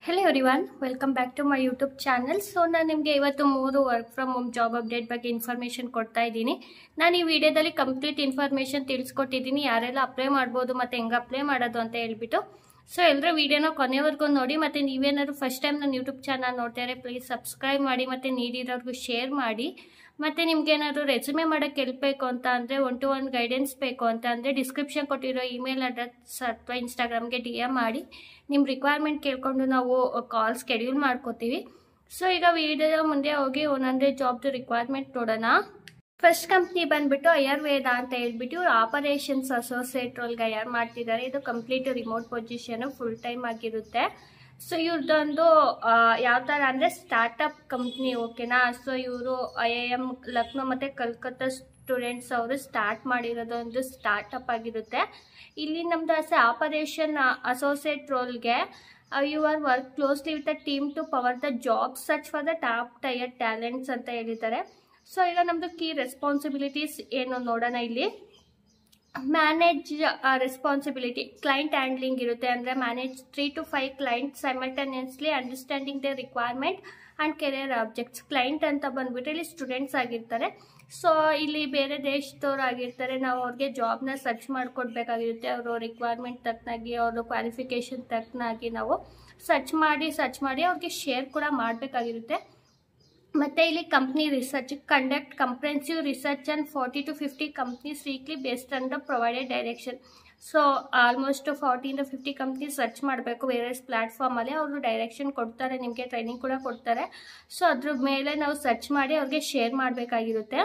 Hello everyone, welcome back to my YouTube channel. So ನಾನು ನಿಮಗೆ ಇವತ್ತು 3 work from home job update ಬಗ್ಗೆ information ಕೊಡ್ತಾ ಇದ್ದೀನಿ. ನಾನು ಈ ವಿಡಿಯೋದಲ್ಲಿ ಕಂಪ್ಲೀಟ್ ಇನ್ಫಾರ್ಮೇಷನ್ ತಿಳಿಸ್ಕೊಟ್ಟಿದ್ದೀನಿ, ಯಾರೆಲ್ಲ ಅಪ್ಲೈ ಮಾಡ್ಬೋದು ಮತ್ತು ಹೆಂಗೆ ಅಪ್ಲೈ ಮಾಡೋದು ಅಂತ ಹೇಳ್ಬಿಟ್ಟು. ಸೊ ಎಲ್ಲರೂ ವಿಡಿಯೋನ ಕೊನೆವರೆಗೂ ನೋಡಿ, ಮತ್ತು ನೀವೇನಾದ್ರು ಫಸ್ಟ್ ಟೈಮ್ ನನ್ನ ಯೂಟ್ಯೂಬ್ ಚಾನಲ್ ನೋಡ್ತಾರೆ ಪ್ಲೀಸ್ ಸಬ್ಸ್ಕ್ರೈಬ್ ಮಾಡಿ ಮತ್ತು ನೀಡಿರೋರ್ಗೂ ಶೇರ್ ಮಾಡಿ. ಮತ್ತು ನಿಮ್ಗೇನಾದ್ರು ರೆಸ್ಯೂಮೆ ಮಾಡೋಕ್ಕೆ ಹೆಲ್ಪ್ ಬೇಕು ಅಂತ ಅಂದರೆ 1-to-1 ಗೈಡೆನ್ಸ್ ಬೇಕು ಅಂತ ಅಂದರೆ ಡಿಸ್ಕ್ರಿಪ್ಷನ್ ಕೊಟ್ಟಿರೋ ಇಮೇಲ್ ಅಡ್ರೆಸ್ ಅಥವಾ ಇನ್ಸ್ಟಾಗ್ರಾಮ್ಗೆ DM ಮಾಡಿ ನಿಮ್ಮ ರಿಕ್ವೈರ್ಮೆಂಟ್ ಕೇಳ್ಕೊಂಡು ನಾವು ಕಾಲ್ ಸ್ಕೆಡ್ಯೂಲ್ ಮಾಡ್ಕೋತೀವಿ. ಸೊ ಈಗ ವಿಡಿಯೋದ ಮುಂದೆ ಹೋಗಿ ಒಂದೊಂದೇ ಜಾಬ್ದು ರಿಕ್ವೈರ್ಮೆಂಟ್ ನೋಡೋಣ. ಫಸ್ಟ್ ಕಂಪ್ನಿ ಬಂದ್ಬಿಟ್ಟು ಆಯುರ್ವೇದ ಅಂತ ಹೇಳ್ಬಿಟ್ಟು ಇವ್ರು ಆಪರೇಷನ್ಸ್ ಅಸೋಸಿಯೇಟ್ ರೋಲ್ಗೆ ಹೈರ್ ಮಾಡ್ತಿದ್ದಾರೆ. ಇದು complete remote position, full time ಆಗಿರುತ್ತೆ. ಸೊ ಇವ್ರದ್ದೊಂದು ಯಾವ ಥರ ಅಂದರೆ ಸ್ಟಾರ್ಟಪ್ ಕಂಪ್ನಿ, ಓಕೆನಾ. ಸೊ ಇವರು IIM ಲಕ್ನೋ ಮತ್ತು ಕಲ್ಕತ್ತಾ ಸ್ಟೂಡೆಂಟ್ಸ್ ಅವರು ಸ್ಟಾರ್ಟ್ ಮಾಡಿರೋದು ಒಂದು ಸ್ಟಾರ್ಟಪ್ ಆಗಿರುತ್ತೆ. ಇಲ್ಲಿ ನಮ್ದು ಆಪರೇಷನ್ ಅಸೋಸಿಯೇಟ್ ರೋಲ್ಗೆ you are work closely with the team to power the job search for the top tier talents ಅಂತ ಹೇಳಿದ್ದಾರೆ. ಸೊ ಈಗ ನಮ್ಮದು ಕೀ ರೆಸ್ಪಾನ್ಸಿಬಿಲಿಟೀಸ್ ಏನು ನೋಡೋಣ. ಇಲ್ಲಿ ಮ್ಯಾನೇಜ್ ರೆಸ್ಪಾನ್ಸಿಬಿಲಿಟಿ, ಕ್ಲೈಂಟ್ ಹ್ಯಾಂಡ್ಲಿಂಗ್ ಇರುತ್ತೆ. ಅಂದರೆ manage 3 to 5 client simultaneously understanding the requirement and career objects. Client ಅಂತ ಬಂದ್ಬಿಟ್ಟು ಇಲ್ಲಿ ಸ್ಟೂಡೆಂಟ್ಸ್ ಆಗಿರ್ತಾರೆ. ಸೊ ಇಲ್ಲಿ ಬೇರೆ ದೇಶದವ್ರು ಆಗಿರ್ತಾರೆ. ನಾವು ಅವ್ರಿಗೆ ಜಾಬ್ನ ಸರ್ಚ್ ಮಾಡಿಕೊಡ್ಬೇಕಾಗಿರುತ್ತೆ. ಅವರು ರಿಕ್ವೈರ್ಮೆಂಟ್ ತಕ್ಕನಾಗಿ, ಅವರು ಕ್ವಾಲಿಫಿಕೇಷನ್ ತಕ್ಕನಾಗಿ ನಾವು ಸರ್ಚ್ ಮಾಡಿ ಅವ್ರಿಗೆ ಶೇರ್ ಕೂಡ ಮಾಡಬೇಕಾಗಿರುತ್ತೆ. ಮತ್ತು ಇಲ್ಲಿ company research, conduct comprehensive research and 40 to 50 companies weekly based on the provided direction. So almost 40 to 50 companies search ಮಾಡಬೇಕು ವೇರಿಯಸ್ ಪ್ಲ್ಯಾಟ್ಫಾರ್ಮಲ್ಲಿ. ಅವರು ಡೈರೆಕ್ಷನ್ ಕೊಡ್ತಾರೆ, ನಿಮಗೆ ಟ್ರೈನಿಂಗ್ ಕೂಡ ಕೊಡ್ತಾರೆ. ಸೊ ಅದ್ರ ಮೇಲೆ ನಾವು ಸರ್ಚ್ ಮಾಡಿ ಅವ್ರಿಗೆ ಶೇರ್ ಮಾಡಬೇಕಾಗಿರುತ್ತೆ.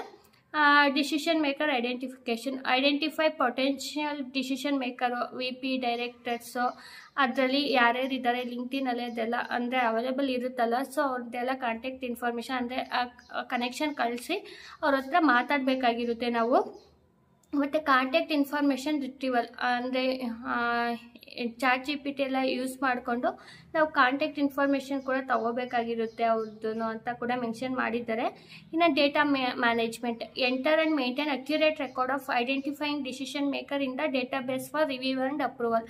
Decision maker identification, identify potential decision maker, VP directors, ಅದರಲ್ಲಿ ಯಾರ್ಯಾರು ಇದ್ದಾರೆ ಲಿಂಕ್ಡ್ಇನಲ್ಲಿ ಅದೆಲ್ಲ ಅಂದರೆ ಅವೈಲೇಬಲ್ ಇರುತ್ತಲ್ಲ. ಸೊ ಅವ್ರದ್ದೆಲ್ಲ ಕಾಂಟ್ಯಾಕ್ಟ್ ಇನ್ಫಾರ್ಮೇಷನ್ ಅಂದರೆ ಕನೆಕ್ಷನ್ ಕಳಿಸಿ ಅವ್ರ ಹತ್ರ ಮಾತಾಡಬೇಕಾಗಿರುತ್ತೆ ನಾವು. ಮತ್ತು ಕಾಂಟ್ಯಾಕ್ಟ್ ಇನ್ಫಾರ್ಮೇಷನ್ ರಿಟ್ರೀವಲ್ ಅಂದರೆ ChatGPT ಎಲ್ಲ ಯೂಸ್ ಮಾಡಿಕೊಂಡು ನಾವು ಕಾಂಟ್ಯಾಕ್ಟ್ ಇನ್ಫಾರ್ಮೇಷನ್ ಕೂಡ ತಗೋಬೇಕಾಗಿರುತ್ತೆ ಅವ್ರದ್ದು ಅಂತ ಕೂಡ ಮೆನ್ಷನ್ ಮಾಡಿದ್ದಾರೆ. ಇನ್ನು data management, enter and maintain accurate record of identifying decision maker in the database for review and approval.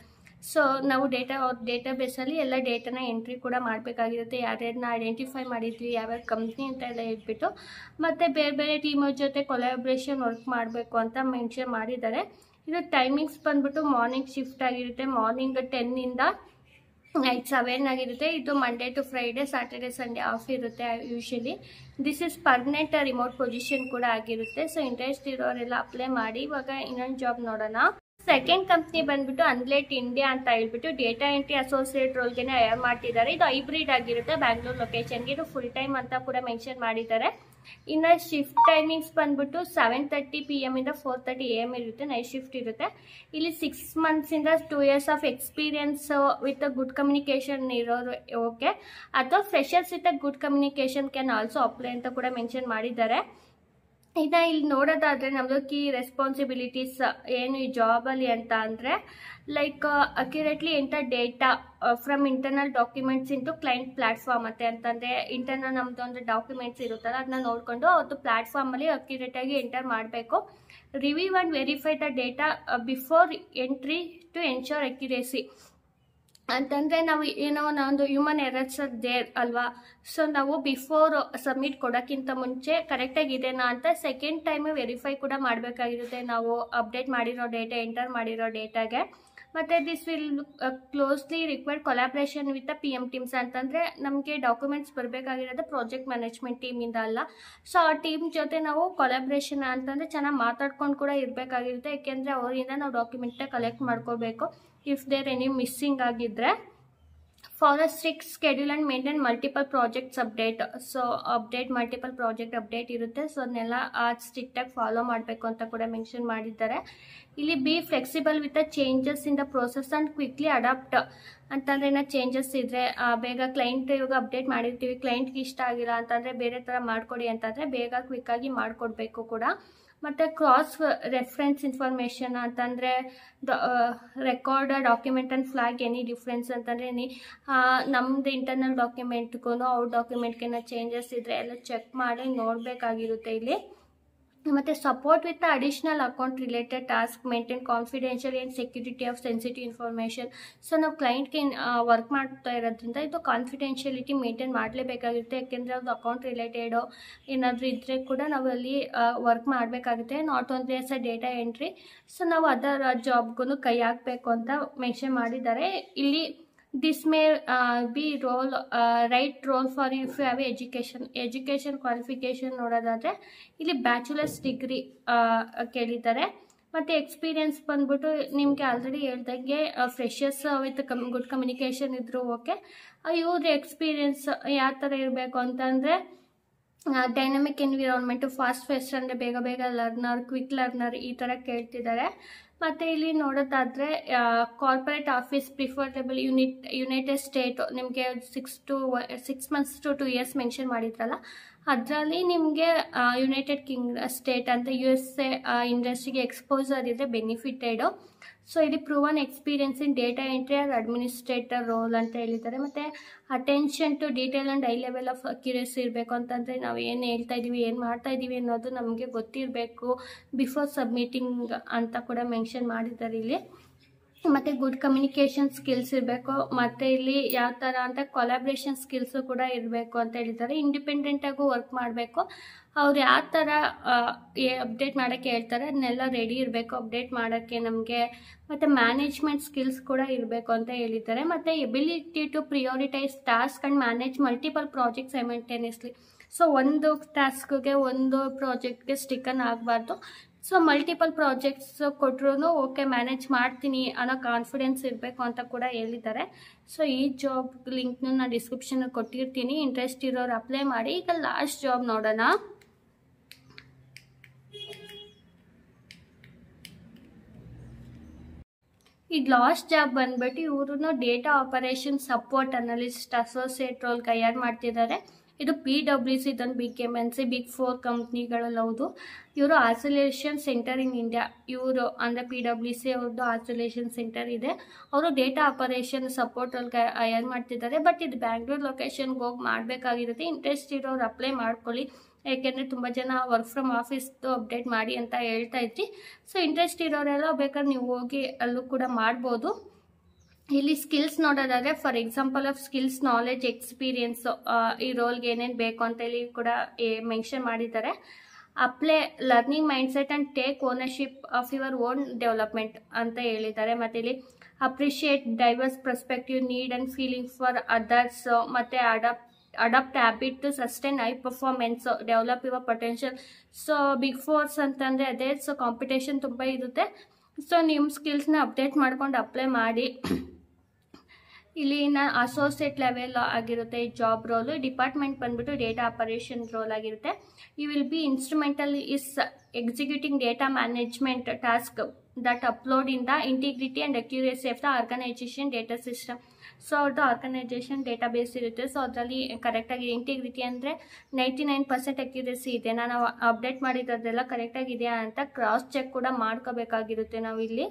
So ನಾವು ಡೇಟಾಬೇಸಲ್ಲಿ ಎಲ್ಲ ಡೇಟಾನ ಎಂಟ್ರಿ ಕೂಡ ಮಾಡಬೇಕಾಗಿರುತ್ತೆ. ಯಾರ್ಯಾರನ್ನ ಐಡೆಂಟಿಫೈ ಮಾಡಿದ್ವಿ, ಯಾವ್ಯಾವ ಕಂಪ್ನಿ ಅಂತ ಎಲ್ಲ ಹೇಳ್ಬಿಟ್ಟು. ಮತ್ತು ಬೇರೆ ಟೀಮವ್ರ ಜೊತೆ ಕೊಲಾಬ್ರೇಷನ್ ವರ್ಕ್ ಮಾಡಬೇಕು ಅಂತ ಮೆನ್ಷನ್ ಮಾಡಿದ್ದಾರೆ. ಇದು ಟೈಮಿಂಗ್ಸ್ ಬಂದ್ಬಿಟ್ಟು ಮಾರ್ನಿಂಗ್ ಶಿಫ್ಟ್ ಆಗಿರುತ್ತೆ. ಮಾರ್ನಿಂಗ್ 10 ಇಂದ ನೈಟ್ 7 ಆಗಿರುತ್ತೆ. ಇದು Monday to Friday, Saturday Sunday off ಇರುತ್ತೆ usually. This is permanent remote position ಕೂಡ ಆಗಿರುತ್ತೆ. ಸೊ ಇಂಟ್ರೆಸ್ಟ್ ಇರೋರೆಲ್ಲ ಅಪ್ಲೈ ಮಾಡಿ. ಇವಾಗ ಇನ್ನೊಂದು ಜಾಬ್ ನೋಡೋಣ. ಸೆಕೆಂಡ್ ಕಂಪ್ನಿ ಬಂದ್ಬಿಟ್ಟು ಅನ್ಲೇಟ್ ಇಂಡಿಯಾ ಅಂತ ಹೇಳ್ಬಿಟ್ಟು ಡೇಟಾ ಎಂಟ್ರಿ ಅಸೋಸಿಯೇಟ್ ರೋಲ್ಗೆ ಹೈರ್ ಮಾಡ್ತಿದ್ದಾರೆ. ಇದು ಹೈಬ್ರಿಡ್ ಆಗಿರುತ್ತೆ, ಬ್ಯಾಂಗ್ಳೂರ್ ಲೊಕೇಶನ್ಗೆ. ಇದು ಫುಲ್ ಟೈಮ್ ಅಂತ ಕೂಡ ಮೆನ್ಷನ್ ಮಾಡಿದ್ದಾರೆ. ಇನ್ನು ಶಿಫ್ಟ್ ಟೈಮಿಂಗ್ಸ್ ಬಂದ್ಬಿಟ್ಟು 7:30 PM ಇಂದ 4:30 AM ಇರುತ್ತೆ, ನೈಟ್ ಶಿಫ್ಟ್ ಇರುತ್ತೆ. ಇಲ್ಲಿ 6 months ಇಂದ 2 years of experience with good communication ಇರೋರು ಓಕೆ, ಅಥವಾ freshers with good communication can also apply ಅಂತ ಕೂಡ ಮೆನ್ಷನ್ ಮಾಡಿದ್ದಾರೆ. ಇನ್ನು ಇಲ್ಲಿ ನೋಡೋದಾದರೆ ನಮ್ಮದು ಕೀ ರೆಸ್ಪಾನ್ಸಿಬಿಲಿಟೀಸ್ ಏನು ಈ ಜಾಬಲ್ಲಿ ಅಂತ ಅಂದರೆ like accurately enter data from internal documents into client platform ಅಂತಂದರೆ ಇಂಟರ್ನಲ್ ನಮ್ಮದು ಒಂದು ಡಾಕ್ಯುಮೆಂಟ್ಸ್ ಇರುತ್ತಲ್ಲ ಅದನ್ನ ನೋಡಿಕೊಂಡು ಅವತ್ತು ಪ್ಲ್ಯಾಟ್ಫಾರ್ಮಲ್ಲಿ ಅಕ್ಯುರೇಟಾಗಿ ಎಂಟರ್ ಮಾಡಬೇಕು. Review and verify the data before entry to ensure accuracy ಅಂತಂದರೆ ನಾವು ಏನೋ ಒಂದು ಹ್ಯೂಮನ್ ಎರರ್ಸ್ ದೇರ್ ಅಲ್ವಾ. ಸೊ ನಾವು ಬಿಫೋರ್ ಸಬ್ಮಿಟ್ ಕೊಡೋಕ್ಕಿಂತ ಮುಂಚೆ ಕರೆಕ್ಟಾಗಿದೆನಾ ಅಂತ ಸೆಕೆಂಡ್ ಟೈಮ್ ವೆರಿಫೈ ಕೂಡ ಮಾಡಬೇಕಾಗಿರುತ್ತೆ ನಾವು ಅಪ್ಡೇಟ್ ಮಾಡಿರೋ ಡೇಟಾ, ಎಂಟರ್ ಮಾಡಿರೋ ಡೇಟಾಗೆ. ಮತ್ತು this will closely required collaboration with the PM teams ಅಂತಂದರೆ ನಮಗೆ ಡಾಕ್ಯುಮೆಂಟ್ಸ್ ಬರಬೇಕಾಗಿರೋದು ಪ್ರಾಜೆಕ್ಟ್ ಮ್ಯಾನೇಜ್ಮೆಂಟ್ ಟೀಮಿಂದ ಅಲ್ಲ. ಸೊ ಆ ಟೀಮ್ ಜೊತೆ ನಾವು ಕೊಲಾಬ್ರೇಷನ್ ಅಂತಂದರೆ ಚೆನ್ನಾಗಿ ಮಾತಾಡ್ಕೊಂಡು ಕೂಡ ಇರಬೇಕಾಗಿರುತ್ತೆ. ಯಾಕೆಂದರೆ ಅವರಿಂದ ನಾವು ಡಾಕ್ಯುಮೆಂಟ್ನ ಕಲೆಕ್ಟ್ ಮಾಡ್ಕೋಬೇಕು ಇಫ್ ದೇರ್ ಎನಿ ಮಿಸ್ಸಿಂಗ್ ಆಗಿದ್ದರೆ. For a strict schedule and maintain multiple projects update. So multiple project update ಇರುತ್ತೆ. ಸೊ ಅದನ್ನೆಲ್ಲ ಸ್ಟ್ರಿಕ್ಟಾಗಿ ಫಾಲೋ ಮಾಡಬೇಕು ಅಂತ ಕೂಡ ಮೆನ್ಷನ್ ಮಾಡಿದ್ದಾರೆ. ಇಲ್ಲಿ be flexible with the changes in the process and quickly adapt ಅಂತಂದರೆ ಏನೋ ಚೇಂಜಸ್ ಇದ್ದರೆ ಬೇಗ ಕ್ಲೈಂಟ್ ಇವಾಗ ಅಪ್ಡೇಟ್ ಮಾಡಿರ್ತೀವಿ, ಕ್ಲೈಂಟ್ಗೆ ಇಷ್ಟ ಆಗಿಲ್ಲ ಅಂತಂದರೆ ಬೇರೆ ಥರ ಮಾಡಿಕೊಡಿ ಅಂತಂದರೆ ಬೇಗ ಕ್ವಿಕ್ಕಾಗಿ ಮಾಡಿಕೊಡ್ಬೇಕು ಕೂಡ. ಮತ್ತು ಕ್ರಾಸ್ ರೆಫರೆನ್ಸ್ ಇನ್ಫಾರ್ಮೇಷನ್ ಅಂತಂದರೆ record document and flag any difference ಅಂತಂದರೆ ನಮ್ಮದು ಇಂಟರ್ನಲ್ ಡಾಕ್ಯುಮೆಂಟ್ಗೂ ಅವ್ರ ಡಾಕ್ಯುಮೆಂಟ್ಗೇನೋ ಚೇಂಜಸ್ ಇದ್ದರೆ ಎಲ್ಲ ಚೆಕ್ ಮಾಡಿ ನೋಡಬೇಕಾಗಿರುತ್ತೆ ಇಲ್ಲಿ. ಮತ್ತು support with additional account related task, maintain confidential and security of sensitive information. So ನಾವು ಕ್ಲೈಂಟ್ಗೆ ವರ್ಕ್ ಮಾಡ್ತಾ ಇರೋದ್ರಿಂದ ಇದು ಕಾನ್ಫಿಡೆನ್ಷಿಯಲಿಟಿ ಮೇಂಟೈನ್ ಮಾಡಲೇಬೇಕಾಗುತ್ತೆ. ಯಾಕೆಂದರೆ ಅದು ಅಕೌಂಟ್ ರಿಲೇಟೆಡು ಏನಾದರೂ ಇದ್ದರೆ ಕೂಡ ನಾವು ಅಲ್ಲಿ ವರ್ಕ್ ಮಾಡಬೇಕಾಗುತ್ತೆ. Not only as a data entry. So ನಾವು ಅದರ ಜಾಬ್ಗೂ ಕೈ ಹಾಕಬೇಕು ಅಂತ ಮೆನ್ಷನ್ ಮಾಡಿದ್ದಾರೆ ಇಲ್ಲಿ. This may be right role for you if you have education qualification ನೋಡೋದಾದರೆ ಇಲ್ಲಿ ಬ್ಯಾಚುಲರ್ಸ್ ಡಿಗ್ರಿ ಕೇಳಿದ್ದಾರೆ. ಮತ್ತು ಎಕ್ಸ್ಪೀರಿಯನ್ಸ್ ಬಂದ್ಬಿಟ್ಟು ನಿಮಗೆ ಆಲ್ರೆಡಿ ಹೇಳ್ದಂಗೆ ಫ್ರೆಷರ್ಸ್ ವಿತ್ ಗುಡ್ ಕಮ್ಯುನಿಕೇಷನ್ ಇದ್ದರೂ ಓಕೆ. ಇವ್ರ ಎಕ್ಸ್ಪೀರಿಯನ್ಸ್ ಯಾವ ಥರ ಇರಬೇಕು ಅಂತಂದರೆ ಡೈನಮಿಕ್ ಎನ್ವಿರಾನ್ಮೆಂಟು, ಫಾಸ್ಟ್ ಫೇಸ್ ಅಂದರೆ ಬೇಗ ಬೇಗ ಲರ್ನರ್, ಕ್ವಿಕ್ ಲರ್ನರ್ ಈ ಥರ ಕೇಳ್ತಿದ್ದಾರೆ. ಮತ್ತು ಇಲ್ಲಿ ನೋಡೋದಾದರೆ ಕಾರ್ಪೊರೇಟ್ ಆಫೀಸ್ ಪ್ರಿಫರ್ಟೇಬಲ್ ಯುನೈಟೆಡ್ ಸ್ಟೇಟ್ ನಿಮಗೆ 6 months to 2 years ಮೆನ್ಷನ್ ಮಾಡಿದ್ರಲ್ಲ, ಅದರಲ್ಲಿ ನಿಮಗೆ ಯುನೈಟೆಡ್ ಸ್ಟೇಟ್ ಅಂತ USA ಇಂಡಸ್ಟ್ರಿಗೆ ಎಕ್ಸ್ಪೋಸರ್ ಇದ್ದರೆ ಬೆನಿಫಿಟೆಡು. ಸೊ ಇಲ್ಲಿ proven experience in data entry or administrator role ಅಂತ ಹೇಳಿದ್ದಾರೆ. ಮತ್ತು attention to detail and high level of accuracy ಇರಬೇಕು. ಅಂತಂದರೆ ನಾವು ಏನು ಹೇಳ್ತಾ ಇದ್ದೀವಿ, ಏನು ಮಾಡ್ತಾ ಇದ್ದೀವಿ ಅನ್ನೋದು ನಮಗೆ ಗೊತ್ತಿರಬೇಕು ಬಿಫೋರ್ ಸಬ್ಮಿಟಿಂಗ್ ಅಂತ ಕೂಡ ಮೆನ್ಷನ್ ಮಾಡಿದ್ದಾರೆ ಇಲ್ಲಿ. ಮತ್ತು ಗುಡ್ ಕಮ್ಯುನಿಕೇಷನ್ ಸ್ಕಿಲ್ಸ್ ಇರಬೇಕು. ಮತ್ತು ಇಲ್ಲಿ ಯಾವ ಥರ ಅಂತ ಕೊಲಾಬ್ರೇಷನ್ ಸ್ಕಿಲ್ಸು ಕೂಡ ಇರಬೇಕು ಅಂತ ಹೇಳಿದ್ದಾರೆ. ಇಂಡಿಪೆಂಡೆಂಟಾಗೂ ವರ್ಕ್ ಮಾಡಬೇಕು. ಅವ್ರು ಯಾವ ಥರ ಅಪ್ಡೇಟ್ ಮಾಡೋಕ್ಕೆ ಹೇಳ್ತಾರೆ ಅದನ್ನೆಲ್ಲ ರೆಡಿ ಇರಬೇಕು ಅಪ್ಡೇಟ್ ಮಾಡೋಕ್ಕೆ ನಮಗೆ. ಮತ್ತು ಮ್ಯಾನೇಜ್ಮೆಂಟ್ ಸ್ಕಿಲ್ಸ್ ಕೂಡ ಇರಬೇಕು ಅಂತ ಹೇಳಿದ್ದಾರೆ. ಮತ್ತು ability to prioritise task and manage multiple project simultaneously. So ಒಂದು ಟಾಸ್ಕ್ಗೆ ಒಂದು ಪ್ರಾಜೆಕ್ಟ್ಗೆ ಸ್ಟಿಕನ್ ಆಗಬಾರ್ದು. ಸೊ ಮಲ್ಟಿಪಲ್ ಪ್ರಾಜೆಕ್ಟ್ಸ್ ಕೊಟ್ಟರು ಓಕೆ ಮ್ಯಾನೇಜ್ ಮಾಡ್ತೀನಿ ಅನ್ನೋ ಕಾನ್ಫಿಡೆನ್ಸ್ ಇರಬೇಕು ಅಂತ ಕೂಡ ಹೇಳಿದ್ದಾರೆ. ಸೊ ಈ ಜಾಬ್ ಲಿಂಕ್ನ ನಾನು ಡಿಸ್ಕ್ರಿಪ್ಷನ್ಗೆ ಕೊಟ್ಟಿರ್ತೀನಿ, ಇಂಟ್ರೆಸ್ಟ್ ಇರೋರು ಅಪ್ಲೈ ಮಾಡಿ. ಈಗ ಲಾಸ್ಟ್ ಜಾಬ್ ನೋಡೋಣ. ಈ ಲಾಸ್ಟ್ ಜಾಬ್ ಬಂದ್ಬಿಟ್ಟು ಇವರು data operation support analyst associate role hire ಮಾಡ್ತಿದ್ದಾರೆ. ಇದು PwC, ಇದೊಂದು ಬಿಗ್ MNC, ಬಿಗ್ 4 ಕಂಪ್ನಿಗಳಲ್ಲಿ ಹೌದು. ಇವರು ಆಸೋಲೇಷನ್ ಸೆಂಟರ್ ಇನ್ ಇಂಡಿಯಾ. ಇವರು ಅಂದರೆ PwC ಅವ್ರದ್ದು ಆಸೋಲೇಷನ್ ಸೆಂಟರ್ ಇದೆ. ಅವರು ಡೇಟಾ ಆಪರೇಷನ್ ಸಪೋರ್ಟ್ ರೋಲ್ಗೆ ಹೈಯರ್ ಮಾಡ್ತಿದ್ದಾರೆ. ಬಟ್ ಇದು ಬ್ಯಾಂಗ್ಳೂರ್ ಲೊಕೇಶನ್ಗೆ ಹೋಗಿ ಮಾಡಬೇಕಾಗಿರುತ್ತೆ. ಇಂಟ್ರೆಸ್ಟ್ ಇರೋರು ಅಪ್ಲೈ ಮಾಡ್ಕೊಳ್ಳಿ. ಯಾಕೆಂದರೆ ತುಂಬ ಜನ ವರ್ಕ್ ಫ್ರಮ್ ಆಫೀಸ್ದು ಅಪ್ಡೇಟ್ ಮಾಡಿ ಅಂತ ಹೇಳ್ತಾ ಇದ್ರಿ. ಸೊ ಇಂಟ್ರೆಸ್ಟ್ ಇರೋರೆಲ್ಲ ಬೇಕಾದ್ರೆ ನೀವು ಹೋಗಿ ಅಲ್ಲೂ ಕೂಡ ಮಾಡ್ಬೋದು. ಇಲ್ಲಿ ಸ್ಕಿಲ್ಸ್ ನೋಡೋದಾದರೆ for example of skills, knowledge, experience ಈ ರೋಲ್ಗೆ ಏನೇನು ಬೇಕು ಅಂತ ಇಲ್ಲಿ ಕೂಡ ಮೆನ್ಷನ್ ಮಾಡಿದ್ದಾರೆ. Apply learning mindset and take ownership of your own development ಅಂತ ಹೇಳಿದ್ದಾರೆ. ಮತ್ತು ಇಲ್ಲಿ appreciate diverse perspective, need and feeling for others, ಮತ್ತು adapt habit to sustain high performance, develop your potential. So big 4 ಅಂತಂದರೆ ಅದೇ. ಸೊ ಕಾಂಪಿಟೇಷನ್ ತುಂಬ ಇರುತ್ತೆ. So ನಿಮ್ಮ ಸ್ಕಿಲ್ಸ್ನ ಅಪ್ಡೇಟ್ ಮಾಡ್ಕೊಂಡು ಅಪ್ಲೈ ಮಾಡಿ. ಇಲ್ಲಿ ಅಸೋಸಿಯೇಟ್ ಲೆವೆಲ್ ಆಗಿರುತ್ತೆ ಈ ಜಾಬ್ ರೋಲು. ಡಿಪಾರ್ಟ್ಮೆಂಟ್ ಬಂದ್ಬಿಟ್ಟು ಡೇಟಾ ಆಪರೇಷನ್ ರೋಲ್ ಆಗಿರುತ್ತೆ. You will be instrumental is executing data management task that uphold in the integrity and accuracy of the organization data system. So ಅವ್ರದ್ದು organization data base ಇರುತ್ತೆ. So ಅದರಲ್ಲಿ ಕರೆಕ್ಟಾಗಿ integrity ಅಂದರೆ 99% accuracy ಇದೆ, ನಾನು update ಮಾಡಿದ್ದೆಲ್ಲ ಕರೆಕ್ಟಾಗಿದೆಯಾ ಅಂತ ಕ್ರಾಸ್ ಚೆಕ್ ಕೂಡ ಮಾಡ್ಕೋಬೇಕಾಗಿರುತ್ತೆ ನಾವು ಇಲ್ಲಿ.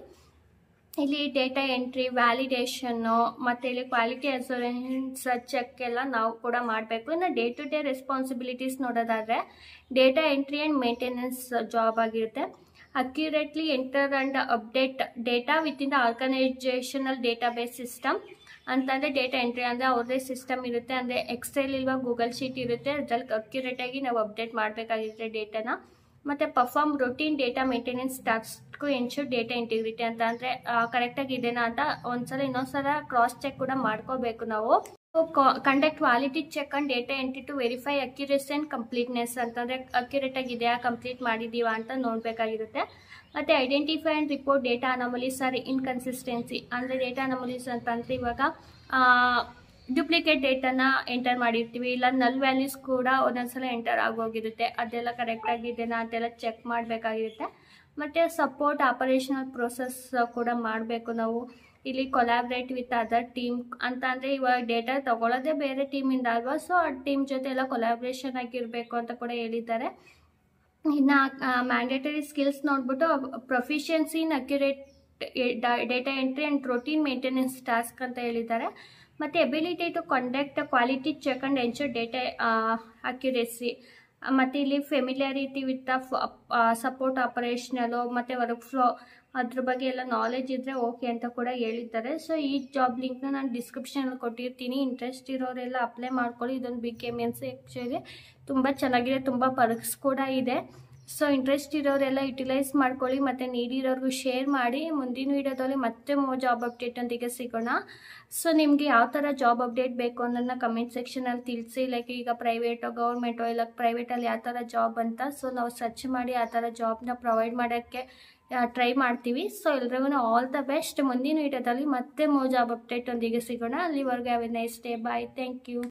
ಡೇಟಾ ಎಂಟ್ರಿ, ವ್ಯಾಲಿಡೇಷನ್ನು ಮತ್ತು ಇಲ್ಲಿ ಕ್ವಾಲಿಟಿ ಅಶ್ಯೂರೆನ್ಸ್ ಚೆಕ್ ಎಲ್ಲ ನಾವು ಕೂಡ ಮಾಡಬೇಕು. ಇನ್ನು ಡೇ ಟು ಡೇ ರೆಸ್ಪಾನ್ಸಿಬಿಲಿಟೀಸ್ ನೋಡೋದಾದರೆ data entry and maintenance job ಆಗಿರುತ್ತೆ. Accurately enter and update data within the organisational database system ಅಂತಂದರೆ ಡೇಟಾ ಎಂಟ್ರಿ ಅಂದರೆ ಅವ್ರದ್ದೇ ಸಿಸ್ಟಮ್ ಇರುತ್ತೆ. ಅಂದರೆ ಎಕ್ಸೆಲ್ ಇಲ್ವಾ ಗೂಗಲ್ ಶೀಟ್ ಇರುತ್ತೆ, ಅದ್ರಲ್ಲಿ ಅಕ್ಯುರೇಟಾಗಿ ನಾವು ಅಪ್ಡೇಟ್ ಮಾಡಬೇಕಾಗಿರುತ್ತೆ ಡೇಟಾನ. ಮತ್ತು perform routine data maintenance task ensure data integrity ಅಂತ ಅಂದರೆ ಕರೆಕ್ಟಾಗಿ ಇದೆನಾ ಅಂತ ಒಂದ್ಸಲ ಇನ್ನೊಂದ್ಸಲ ಕ್ರಾಸ್ ಚೆಕ್ ಕೂಡ ಮಾಡ್ಕೋಬೇಕು ನಾವು. Conduct quality check on data entry to verify accuracy and completeness ಅಂತಂದರೆ ಅಕ್ಯುರೇಟಾಗಿ ಇದೆಯಾ, ಕಂಪ್ಲೀಟ್ ಮಾಡಿದ್ದೀವಾ ಅಂತ ನೋಡಬೇಕಾಗಿರುತ್ತೆ. ಮತ್ತು identify and report data anomalies or inconsistency ಅಂದರೆ ಡೇಟಾ ಅನಾಮಲೀಸ್ ಅಂತಂದರೆ ಇವಾಗ ಡ್ಯೂಪ್ಲಿಕೇಟ್ ಡೇಟಾನ ಎಂಟರ್ ಮಾಡಿರ್ತೀವಿ, ಇಲ್ಲ ನಲ್ ವ್ಯಾಲ್ಯೂಸ್ ಕೂಡ ಒಂದೊಂದ್ಸಲ ಎಂಟರ್ ಆಗೋಗಿರುತ್ತೆ. ಅದೆಲ್ಲ ಕರೆಕ್ಟಾಗಿದೆನಾ ಅಂತೆಲ್ಲ ಚೆಕ್ ಮಾಡಬೇಕಾಗಿರುತ್ತೆ. ಮತ್ತು ಸಪೋರ್ಟ್ ಆಪರೇಷನಲ್ ಪ್ರೋಸೆಸ್ ಕೂಡ ಮಾಡಬೇಕು ನಾವು. ಇಲ್ಲಿ ಕೊಲಾಬ್ರೇಟ್ ವಿತ್ ಅದರ್ ಟೀಮ್ ಅಂತ ಅಂದರೆ ಇವಾಗ ಡೇಟಾ ತೊಗೊಳ್ಳೋದೇ ಬೇರೆ ಟೀಮಿಂದ ಅಲ್ವಾ. ಸೊ ಆ ಟೀಮ್ ಜೊತೆ ಎಲ್ಲ ಕೊಲಾಬ್ರೇಷನ್ ಆಗಿರಬೇಕು ಅಂತ ಕೂಡ ಹೇಳಿದ್ದಾರೆ. ಇನ್ನು ಮ್ಯಾಂಡೇಟರಿ ಸ್ಕಿಲ್ಸ್ ನೋಡ್ಬಿಟ್ಟು proficiency in accurate data entry and routine maintenance task ಅಂತ ಹೇಳಿದ್ದಾರೆ. ಮತ್ತು ability to conduct quality check and ensure data accuracy ಮತ್ತು ಇಲ್ಲಿ ಫೆಮಿಲಿಯಾರಿಟಿ ವಿತ್ ಸಪೋರ್ಟ್ ಆಪರೇಷನಲು ಮತ್ತು ವರ್ಕ್ ಫ್ಲೋ ಅದ್ರ ಬಗ್ಗೆ ಎಲ್ಲ ನಾಲೆಜ್ ಇದ್ದರೆ ಓಕೆ ಅಂತ ಕೂಡ ಹೇಳಿದ್ದಾರೆ. ಸೊ ಈ ಜಾಬ್ ಲಿಂಕ್ನ ನಾನು ಡಿಸ್ಕ್ರಿಪ್ಷನಲ್ಲಿ ಕೊಟ್ಟಿರ್ತೀನಿ. ಇಂಟ್ರೆಸ್ಟ್ ಇರೋರೆಲ್ಲ ಅಪ್ಲೈ ಮಾಡ್ಕೊಳ್ಳಿ. ಇದೊಂದು ಬಿಗ್ MNC ಆ್ಯಕ್ಚುಲಿ ತುಂಬ ಚೆನ್ನಾಗಿದೆ, ತುಂಬ ಪರ್ಕ್ಸ್ ಕೂಡ ಇದೆ. ಸೊ ಇಂಟ್ರೆಸ್ಟ್ ಇರೋರೆಲ್ಲ ಯುಟಿಲೈಸ್ ಮಾಡ್ಕೊಳ್ಳಿ ಮತ್ತು ನೀಡಿರೋರ್ಗೂ ಶೇರ್ ಮಾಡಿ. ಮುಂದಿನ ವೀಡಿಯೋದಲ್ಲಿ ಮತ್ತೆ ಜಾಬ್ ಅಪ್ಡೇಟ್ ಒಂದಿಗೆ ಸಿಗೋಣ. ಸೊ ನಿಮಗೆ ಯಾವ ಥರ ಜಾಬ್ ಅಪ್ಡೇಟ್ ಬೇಕು ಅನ್ನೋದನ್ನ ಕಮೆಂಟ್ ಸೆಕ್ಷನಲ್ಲಿ ತಿಳಿಸಿ. ಲೈಕ್ ಈಗ ಪ್ರೈವೇಟೋ ಗೌರ್ಮೆಂಟೋ ಇಲ್ಲ ಪ್ರೈವೇಟಲ್ಲಿ ಯಾವ ಥರ ಜಾಬ್ ಅಂತ. ಸೊ ನಾವು ಸರ್ಚ್ ಮಾಡಿ ಆ ಥರ ಜಾಬ್ನ ಪ್ರೊವೈಡ್ ಮಾಡೋಕ್ಕೆ ಟ್ರೈ ಮಾಡ್ತೀವಿ. ಸೊ ಎಲ್ರಿಗೂ ಆಲ್ ದ ಬೆಸ್ಟ್. ಮುಂದಿನ ವೀಡಿಯೋದಲ್ಲಿ ಮತ್ತೆ ಜಾಬ್ ಅಪ್ಡೇಟ್ ಒಂದಿಗೆ ಸಿಗೋಣ. ಅಲ್ಲಿವರೆಗೆ have a nice day. Bye. Thank you.